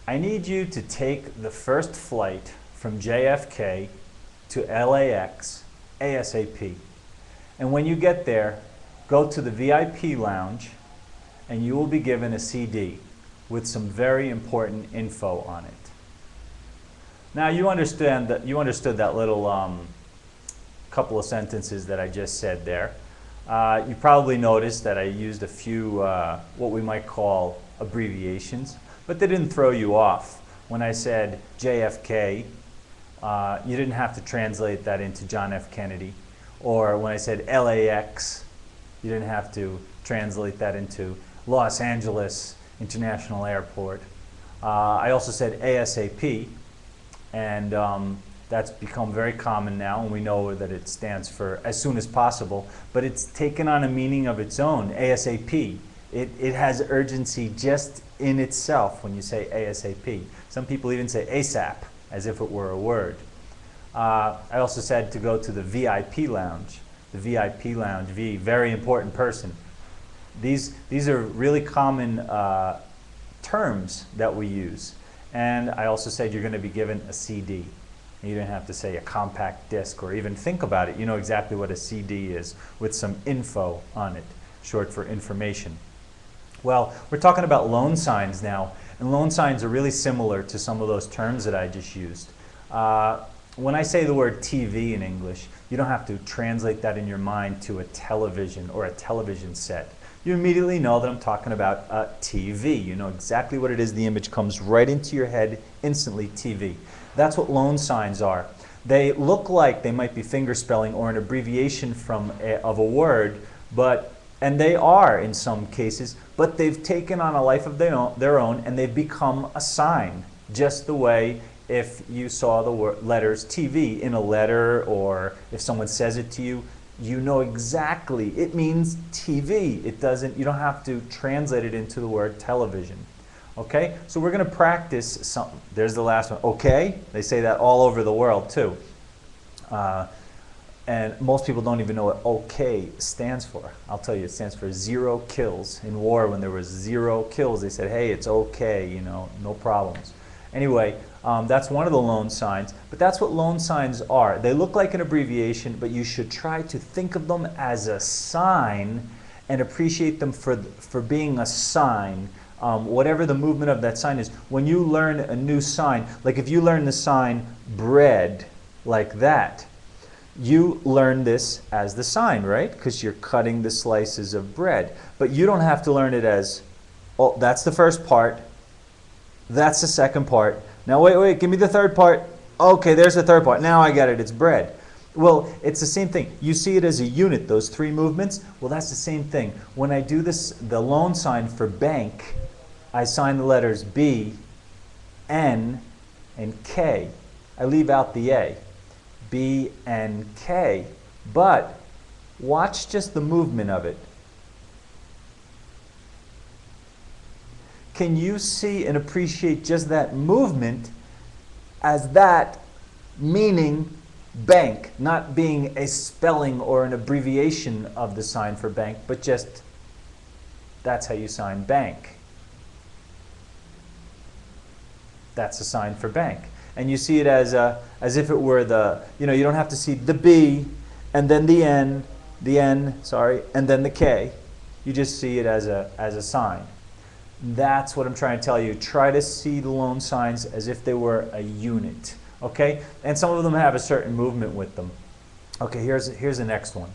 I need you to take the first flight from JFK to LAX ASAP. And when you get there, go to the VIP lounge and you will be given a CD with some very important info on it. Now you understood that little couple of sentences that I just said there. You probably noticed that I used a few what we might call abbreviations, but they didn't throw you off. When I said JFK, you didn't have to translate that into John F. Kennedy. Or when I said LAX, you didn't have to translate that into Los Angeles International Airport. I also said ASAP, and that's become very common now, and we know that it stands for as soon as possible, but it's taken on a meaning of its own, ASAP. It has urgency just in itself when you say ASAP. Some people even say ASAP, as if it were a word. I also said to go to the VIP lounge. The VIP lounge, V, very important person. These are really common terms that we use. And I also said you're going to be given a CD. You don't have to say a compact disc or even think about it. You know exactly what a CD is with some info on it, short for information. Well, we're talking about loan signs now, and loan signs are really similar to some of those terms that I just used. When I say the word TV in English, you don't have to translate that in your mind to a television or a television set. You immediately know that I'm talking about a TV. You know exactly what it is. The image comes right into your head instantly, TV. That's what loan signs are. They look like they might be fingerspelling or an abbreviation of a word, and they are in some cases, but they've taken on a life of their own and they've become a sign, just the way if you saw the letters TV in a letter, or if someone says it to you, you know exactly it means TV. You don't have to translate it into the word television. Okay, so we're going to practice some. There's the last one. Okay, they say that all over the world too. And most people don't even know what OK stands for. I'll tell you, it stands for 0 kills. In war, when there was 0 kills, they said, hey, it's okay, you know, no problems. Anyway, that's one of the loan signs, but that's what loan signs are. They look like an abbreviation, but you should try to think of them as a sign and appreciate them for being a sign. Whatever the movement of that sign is. When you learn a new sign, like if you learn the sign bread like that, you learn this as the sign, right? Because you're cutting the slices of bread. But you don't have to learn it as, oh, that's the first part, that's the second part. Now wait, give me the third part. Okay, there's the third part. Now I get it, it's bread. Well, it's the same thing. You see it as a unit, those 3 movements. Well, that's the same thing. When I do this, the loan sign for bank, I sign the letters B, N, and K. I leave out the A. B, N, K. But watch just the movement of it. Can you see and appreciate just that movement as that meaning bank, not being a spelling or an abbreviation of the sign for bank, but just that's how you sign bank. That's a sign for bank. And you see it as if it were you don't have to see the B and then the N, and then the K. You just see it as a sign. That's what I'm trying to tell you. Try to see the loan signs as if they were a unit. Okay? And some of them have a certain movement with them. Okay, here's the next one.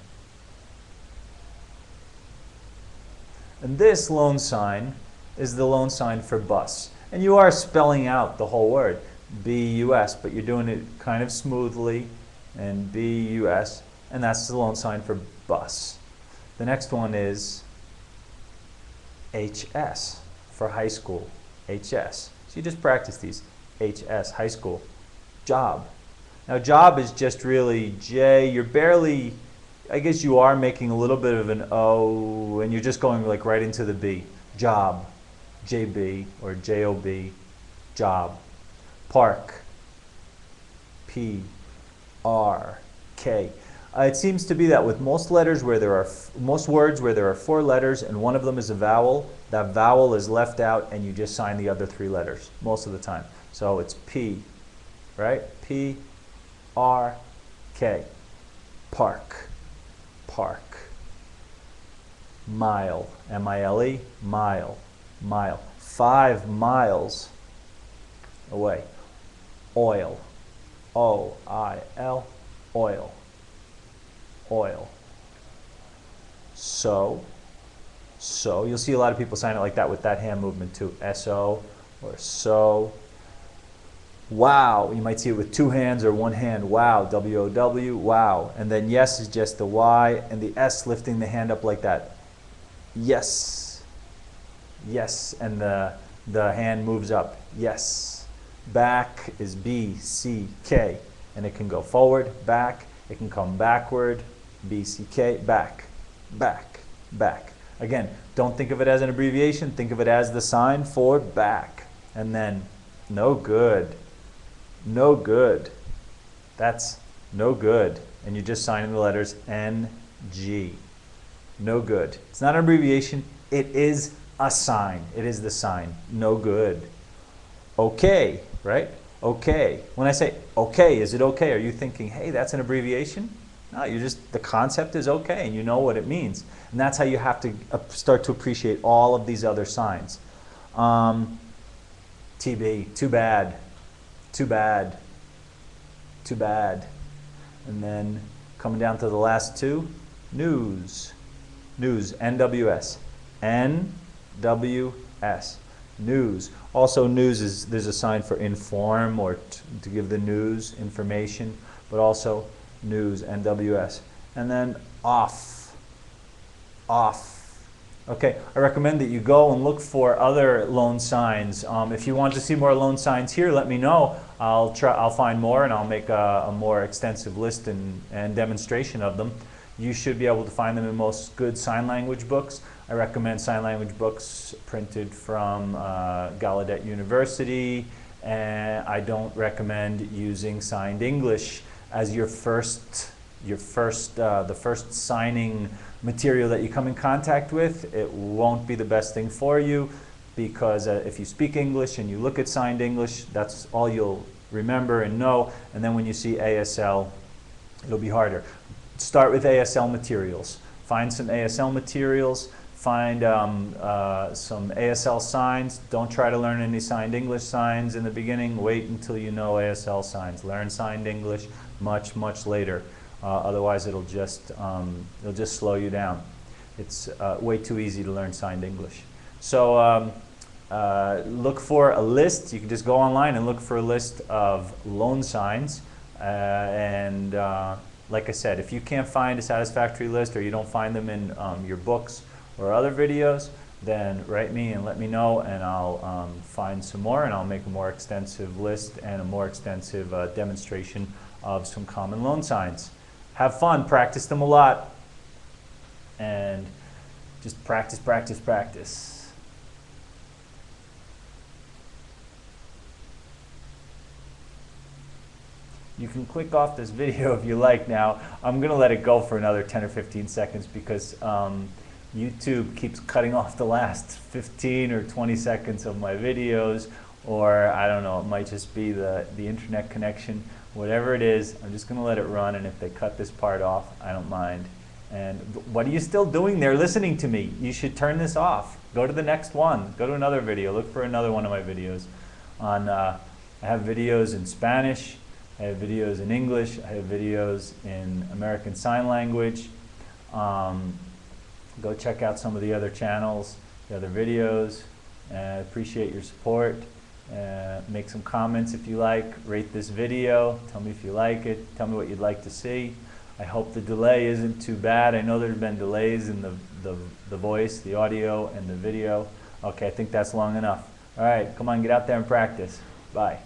And this loan sign is the loan sign for bus. And you are spelling out the whole word, B-U-S, but you're doing it kind of smoothly, and B-U-S, and that's the loan sign for bus. The next one is H-S for high school, H-S. So you just practice these, H-S, high school. Job. Now job is just really J, you're barely, I guess you are making a little bit of an O, and you're just going like right into the B. Job, J-B or J-O-B, job. Park, P-R-K. It seems to be that with most letters where there are most words where there are 4 letters and one of them is a vowel, that vowel is left out and you just sign the other 3 letters most of the time. So it's P, right? P, R, K. Park, park. Mile, M-I-L-E, mile, mile. 5 miles away. Oil, O-I-L, oil, oil. So, you'll see a lot of people sign it like that with that hand movement too. S-O or so. Wow, you might see it with 2 hands or 1 hand. Wow, W-O-W, wow. And then yes is just the Y and the S lifting the hand up like that. Yes, yes, and the hand moves up. Yes. Back is B-C-K, and it can go forward, back. It can come backward, B-C-K, back, back, back. Again, don't think of it as an abbreviation. Think of it as the sign for back. And then no good. No good. That's no good. And you're just signing the letters N-G. No good. It's not an abbreviation. It is a sign. It is the sign. No good. Okay, right? Okay. When I say okay, is it okay? Are you thinking, hey, that's an abbreviation? No, you're just, the concept is okay and you know what it means. And that's how you have to start to appreciate all of these other signs. TB, too bad, too bad, too bad. And then coming down to the last 2, news, news, NWS, NWS, news. Also news is, there's a sign for inform or to give the news, information, but also news, NWS. And then off, off. Okay, I recommend that you go and look for other loan signs. If you want to see more loan signs here, let me know. I'll find more and I'll make a more extensive list and demonstration of them. You should be able to find them in most good sign language books. I recommend sign language books printed from Gallaudet University, and I don't recommend using signed English as the first signing material that you come in contact with. It won't be the best thing for you because if you speak English and you look at signed English, that's all you'll remember and know, and then when you see ASL, it'll be harder. Start with ASL materials. Find some ASL materials, find some ASL signs. Don't try to learn any signed English signs in the beginning. Wait until you know ASL signs. Learn signed English much, much later. Otherwise, it'll just slow you down. It's way too easy to learn signed English. So look for a list. You can just go online and look for a list of loan signs. Like I said, if you can't find a satisfactory list or you don't find them in your books or other videos, then write me and let me know, and I'll find some more, and I'll make a more extensive list and a more extensive demonstration of some common loan signs. Have fun, practice them a lot, and just practice, practice, practice. You can click off this video if you like now. I'm going to let it go for another 10 or 15 seconds because YouTube keeps cutting off the last 15 or 20 seconds of my videos, or I don't know, it might just be the internet connection. Whatever it is, I'm just going to let it run, and if they cut this part off, I don't mind. And what are you still doing there listening to me? You should turn this off. Go to the next one. Go to another video. Look for another one of my videos. I have videos in Spanish. I have videos in English. I have videos in American Sign Language. Go check out some of the other channels, the other videos. I appreciate your support. Make some comments if you like. Rate this video. Tell me if you like it. Tell me what you'd like to see. I hope the delay isn't too bad. I know there's been delays in the voice, the audio, and the video. Okay, I think that's long enough. All right, come on, get out there and practice. Bye.